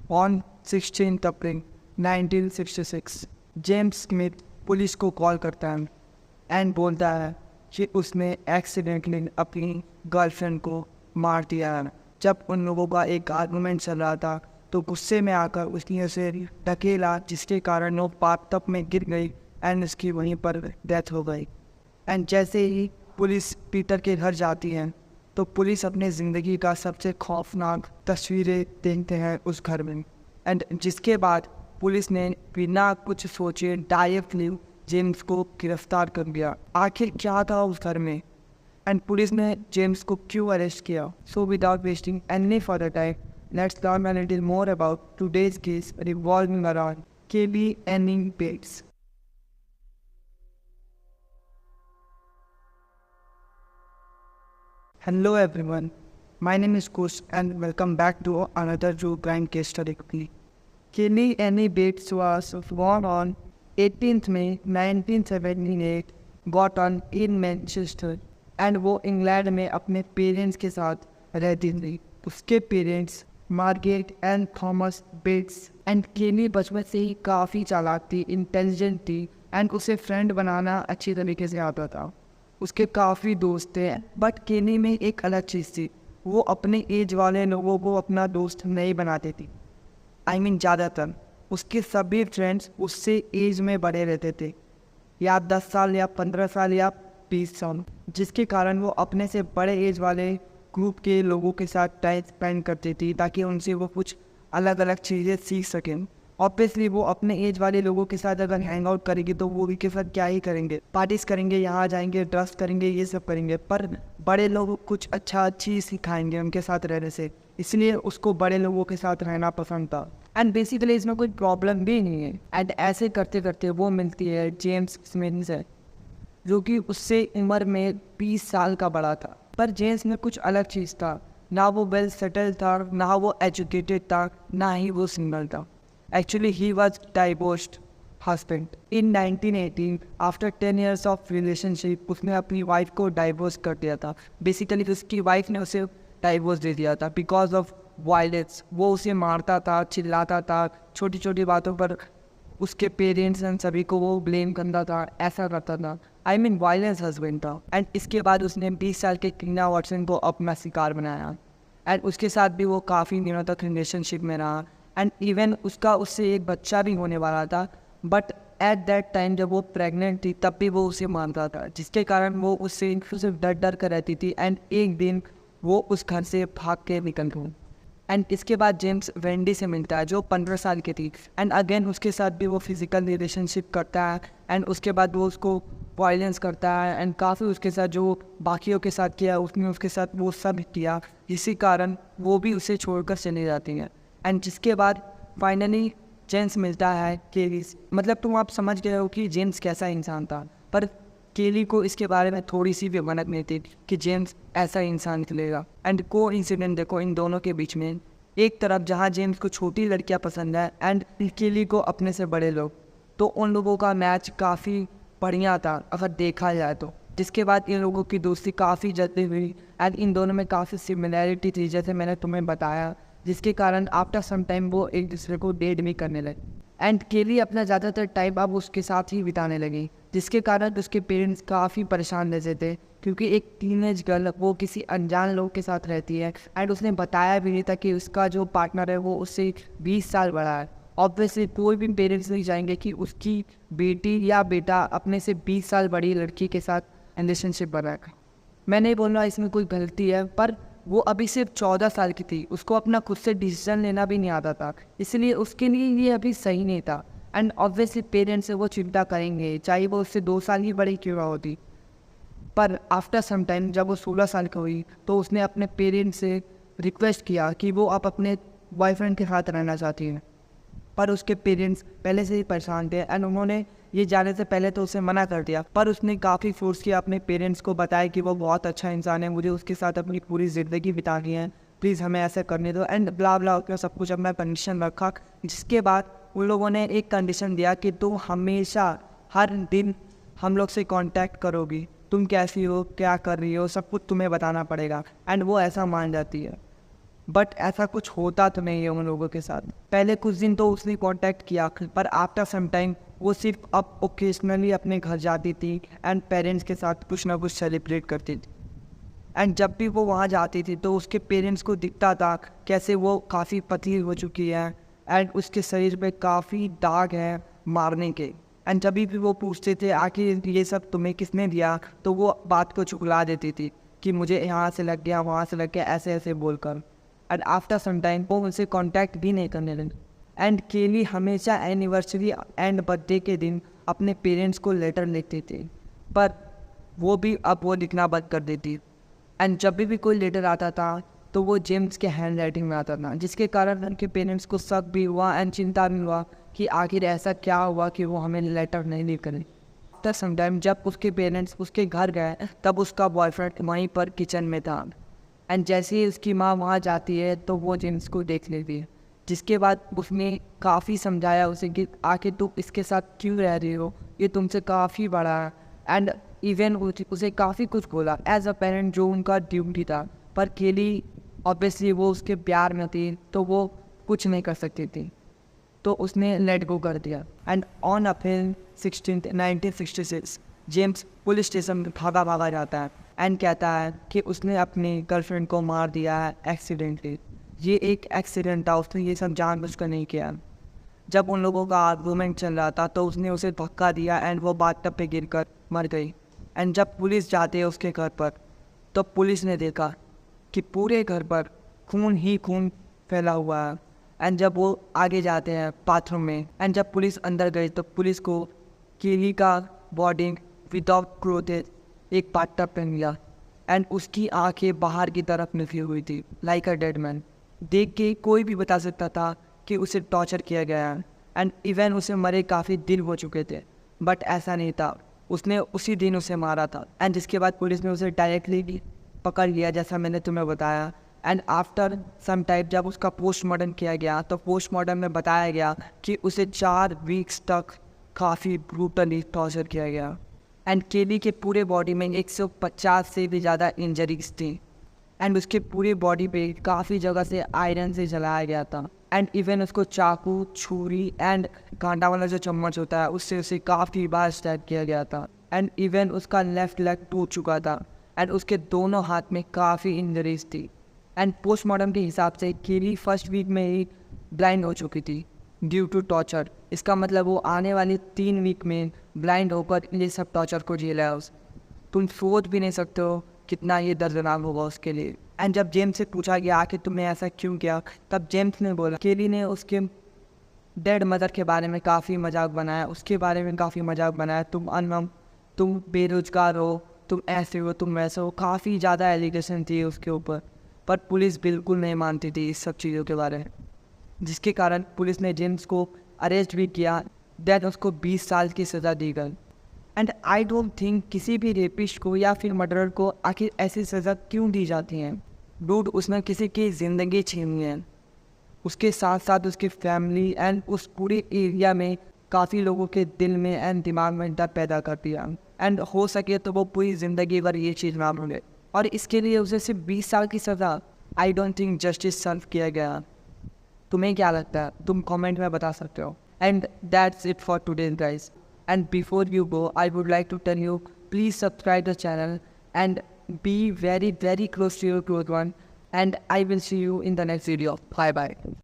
On 16 April 1966 James Smith police को call करता है एंड बोलता है कि उसने एक्सीडेंटली अपनी गर्लफ्रेंड को मार दिया है। जब उन लोगों का एक आर्गूमेंट चल रहा था तो गुस्से में आकर उसने उसे धकेला, जिसके कारण वो बाथटब में गिर गई एंड उसकी वहीं पर डेथ हो गई। एंड जैसे ही पुलिस पीटर के घर जाती है तो पुलिस अपने ज़िंदगी का सबसे खौफनाक तस्वीरें देखते हैं उस घर में। एंड जिसके बाद पुलिस ने बिना कुछ सोचे डायरेक्टली जेम्स को गिरफ्तार कर लिया। आखिर क्या था उस घर में एंड पुलिस ने जेम्स को क्यों अरेस्ट किया? So without wasting any further time, let's learn a little more about today's case revolving around केली एनिंग bets. Hello everyone, my name is Kush and welcome back to another true crime case study. Kelly Annie Bates was born on 18th May 1978, got on in Manchester and वो England में अपने parents के साथ रहती थी। उसके parents Margaret and Thomas Bates and Kelly बचपन से ही काफ़ी चालाक थी, इंटेलिजेंट थी एंड उसे फ्रेंड बनाना अच्छी तरीके से आता था। उसके काफ़ी दोस्त थे, बट केली में एक अलग चीज़ थी, वो अपने एज वाले लोगों को अपना दोस्त नहीं बनाती थी। ज़्यादातर उसके सभी फ्रेंड्स उससे एज में बड़े रहते थे, या 10 साल या 15 साल या 20 साल, जिसके कारण वो अपने से बड़े एज वाले ग्रुप के लोगों के साथ टाइम स्पेंड करती थी ताकि उनसे वो कुछ अलग अलग चीज़ें सीख सकें। ऑब्वियसली वो अपने एज वाले लोगों के साथ अगर हैंग आउट करेंगे तो वो उनके साथ क्या ही करेंगे, पार्टीज करेंगे, यहाँ जाएंगे, ड्रग्स करेंगे, ये सब करेंगे। पर बड़े लोग कुछ अच्छा चीज़ सिखाएंगे उनके साथ रहने से, इसलिए उसको बड़े लोगों के साथ रहना पसंद था। एंड बेसिकली इसमें कोई प्रॉब्लम भी नहीं है। एंड ऐसे करते करते वो मिलती है जेम्स स्मिथ से, जो कि उससे उम्र में 20 साल का बड़ा था। पर जेम्स में कुछ अलग चीज़ था, ना वो वेल सेटल्ड था, ना वो एजुकेटेड था, ना ही वो सिंगल था। Actually, he was divorced husband. In 1918, after 10 years of relationship, उसने अपनी वाइफ को डाइवोर्स कर दिया था। बेसिकली उसकी वाइफ ने उसे डाइवोर्स दे दिया था बिकॉज ऑफ वायलेंस। वो उसे मारता था, चिल्लाता था, छोटी छोटी बातों पर उसके पेरेंट्स एंड सभी को वो ब्लेम करता था, ऐसा करता था। वायलेंस हस्बैंड था। एंड इसके बाद उसने 20 साल के टीना वॉटसन को अपना शिकार बनाया एंड उसके साथ भी वो काफ़ी दिनों तक रिलेशनशिप में रहा एंड इवन उससे एक बच्चा भी होने वाला था। बट एट दैट टाइम जब वो प्रेग्नेंट थी तब भी वो उसे मानता था, जिसके कारण वो उससे सिर्फ डर डर कर रहती थी। एंड एक दिन वो उस घर से भाग के निकल गई। एंड इसके बाद जेम्स वेंडी से मिलता है जो 15 साल की थी एंड अगेन उसके साथ भी वो फिजिकल रिलेशनशिप करता है एंड उसके बाद वो उसको वायलेंस करता है एंड काफ़ी उसके साथ जो बाकियों के साथ किया उसने उसके साथ वो सब किया, इसी कारण वो भी उसे छोड़कर चली जाती है। एंड जिसके बाद फाइनली जेम्स मिलता है केली से। मतलब तुम आप समझ गए हो कि जेम्स कैसा इंसान था, पर केली को इसके बारे में थोड़ी सी भी भनक नहीं थी कि जेम्स ऐसा इंसान निकलेगा। एंड को इंसिडेंट देखो इन दोनों के बीच में, एक तरफ जहाँ जेम्स को छोटी लड़कियाँ पसंद है एंड केली को अपने से बड़े लोग, तो उन लोगों का मैच काफ़ी बढ़िया था अगर देखा जाए तो। जिसके बाद इन लोगों की दोस्ती काफ़ी जल्दी हुई एंड इन दोनों में काफ़ी सिमिलैरिटी थी जैसे मैंने तुम्हें बताया, जिसके कारण आफ्टर सम टाइम वो एक दूसरे को डेट भी करने लगे। एंड केली अपना ज़्यादातर टाइम अब उसके साथ ही बिताने लगी, जिसके कारण उसके पेरेंट्स काफ़ी परेशान रहते थे क्योंकि एक टीनेज गर्ल वो किसी अनजान लोग के साथ रहती है एंड उसने बताया भी नहीं था कि उसका जो पार्टनर है वो उससे 20 साल बड़ा है। ऑब्वियसली कोई भी पेरेंट्स नहीं चाहेंगे कि उसकी बेटी या बेटा अपने से 20 साल बड़ी लड़की के साथ रिलेशनशिप बनाएगा। मैं नहीं बोल रहा इसमें कोई गलती है, पर वो अभी सिर्फ 14 साल की थी, उसको अपना खुद से डिसीजन लेना भी नहीं आता था, इसलिए उसके लिए ये अभी सही नहीं था। एंड ऑब्वियसली पेरेंट्स से वो चिंता करेंगे चाहे वो उससे 2 साल ही बड़ी क्यों ना होती। पर आफ्टर सम टाइम जब वो 16 साल की हुई तो उसने अपने पेरेंट्स से रिक्वेस्ट किया कि वो आप अपने बॉयफ्रेंड के साथ रहना चाहती हैं, पर उसके पेरेंट्स पहले से ही परेशान थे एंड उन्होंने ये जाने से पहले तो उसे मना कर दिया। पर उसने काफ़ी फोर्स किया अपने पेरेंट्स को, बताया कि वो बहुत अच्छा इंसान है, मुझे उसके साथ अपनी पूरी ज़िंदगी बितानी है, प्लीज़ हमें ऐसा करने दो एंड ब्ला ब्ला का सब कुछ अपना कंडीशन रखा। जिसके बाद उन लोगों ने एक कंडीशन दिया कि तुम हमेशा हर दिन हम लोग से कांटेक्ट करोगी, तुम कैसी हो, क्या कर रही हो, सब कुछ तुम्हें बताना पड़ेगा। एंड वो ऐसा मान जाती है। बट ऐसा कुछ होता तो नहीं है उन लोगों के साथ। पहले कुछ दिन तो उसने कांटेक्ट किया, पर आफ्टर सम टाइम वो सिर्फ अब ओकेजनली अपने घर जाती थी एंड पेरेंट्स के साथ कुछ ना कुछ सेलिब्रेट करती थी। एंड जब भी वो वहाँ जाती थी तो उसके पेरेंट्स को दिखता था कैसे वो काफ़ी पतली हो चुकी है एंड उसके शरीर पे काफ़ी दाग हैं मारने के। एंड जब भी वो पूछते थे आखिर ये सब तुम्हें किसने दिया, तो वो बात को चुगला देती थी कि मुझे यहाँ से लग गया, वहाँ से लग गया, ऐसे ऐसे बोलकर। एंड आफ्टर सम टाइम वो उनसे कांटेक्ट भी नहीं करने लगे। एंड केली हमेशा एनिवर्सरी एंड बर्थडे के दिन अपने पेरेंट्स को लेटर लिखती थी, पर वो भी अब वो लिखना बंद कर देती। एंड जब भी कोई लेटर आता था तो वो जेम्स के हैंड राइटिंग में आता था, जिसके कारण उनके पेरेंट्स को शक भी हुआ एंड चिंता भी हुआ कि आखिर ऐसा क्या हुआ कि वो हमें लेटर नहीं लिख करें। आफ्टर सम टाइम जब उसके पेरेंट्स उसके घर गए तब उसका बॉयफ्रेंड वहीं पर किचन में था। एंड जैसे ही उसकी माँ वहाँ जाती है तो वो जेम्स को देख लेती है, जिसके बाद उसने काफ़ी समझाया उसे कि आखिर तुम इसके साथ क्यों रह रही हो, ये तुमसे काफ़ी बड़ा है। एंड इवन उसे काफ़ी कुछ बोला एज अ पेरेंट, जो उनका ड्यूटी था। पर केली ऑब्वियसली वो उसके प्यार में थी तो वो कुछ नहीं कर सकती थी, तो उसने लेट गो कर दिया। And on April 16, 1966 James police station में भागा जाता है एंड कहता है कि उसने अपनी गर्लफ्रेंड को मार दिया है एक्सीडेंटली। ये एक एक्सीडेंट था, उसने ये सब जानबूझकर नहीं किया। जब उन लोगों का आर्गूमेंट चल रहा था तो उसने उसे धक्का दिया एंड वो बाथटब पे गिरकर मर गई। एंड जब पुलिस जाते है उसके घर पर तो पुलिस ने देखा कि पूरे घर पर खून ही खून फैला हुआ है। एंड जब वो आगे जाते हैं बाथरूम में एंड जब पुलिस अंदर गई तो पुलिस को केली का बॉडी विदाउट क्लोथेज एक बाथटब पे मिला एंड उसकी आंखें बाहर की तरफ निकली हुई थी लाइक अ डेड मैन। देख के कोई भी बता सकता था कि उसे टॉर्चर किया गया है एंड इवन उसे मरे काफ़ी दिन हो चुके थे, बट ऐसा नहीं था, उसने उसी दिन उसे मारा था। एंड जिसके बाद पुलिस ने उसे डायरेक्टली पकड़ लिया जैसा मैंने तुम्हें बताया। एंड आफ्टर सम टाइम जब उसका पोस्टमार्टम किया गया तो पोस्टमार्टम में बताया गया कि उसे 4 वीक्स तक काफ़ी ब्रूटली टॉर्चर किया गया। एंड केली के पूरे बॉडी में 150 से भी ज़्यादा इंजरीज थी एंड उसके पूरी बॉडी पे काफ़ी जगह से आयरन से जलाया गया था। एंड इवन उसको चाकू, छुरी एंड कांटा वाला जो चम्मच होता है उससे उसे काफ़ी बार स्टैब किया गया था। एंड इवन उसका लेफ्ट लेग टूट चुका था एंड उसके दोनों हाथ में काफ़ी इंजरीज थी। एंड पोस्टमार्टम के हिसाब से केली फर्स्ट वीक में ही ब्लाइंड हो चुकी थी ड्यू टू टॉर्चर। इसका मतलब वो आने वाले 3 वीक में ब्लाइंड होकर ये सब टॉर्चर को झेला है। तुम सोच भी नहीं सकते हो कितना ये दर्दनाक होगा उसके लिए। एंड जब जेम्स से पूछा गया कि तुमने ऐसा क्यों किया, तब जेम्स ने बोला केली ने उसके डेड मदर के बारे में काफ़ी मजाक बनाया, उसके बारे में काफ़ी मजाक बनाया, तुम अनमम, तुम बेरोजगार हो, तुम ऐसे हो, तुम वैसे हो, काफ़ी ज़्यादा एलिगेशन थी उसके ऊपर। पर पुलिस बिल्कुल नहीं मानती थी इस सब चीज़ों के बारे में, जिसके कारण पुलिस ने जेम्स को अरेस्ट भी किया। देन उसको 20 साल की सज़ा दी गई। एंड आई डोंट थिंक किसी भी रेपिस्ट को या फिर मर्डरर को आखिर ऐसी सज़ा क्यों दी जाती है। डूड, उसने किसी की ज़िंदगी छीनी है, उसके साथ साथ उसकी फैमिली एंड उस पूरे एरिया में काफ़ी लोगों के दिल में एंड दिमाग में डर पैदा कर दिया। एंड हो सके तो वो पूरी ज़िंदगी भर ये चीज़ ना भूले, और इसके लिए उसे सिर्फ 20 साल की सज़ा। आई डोंट थिंक जस्टिस सर्व किया गया। तुम्हें क्या लगता है? तुम कमेंट में बता सकते हो। And that's it for today guys. And before you go I would like to tell you, please subscribe the channel and be very close to your close one, and I will see you in the next video. Bye bye.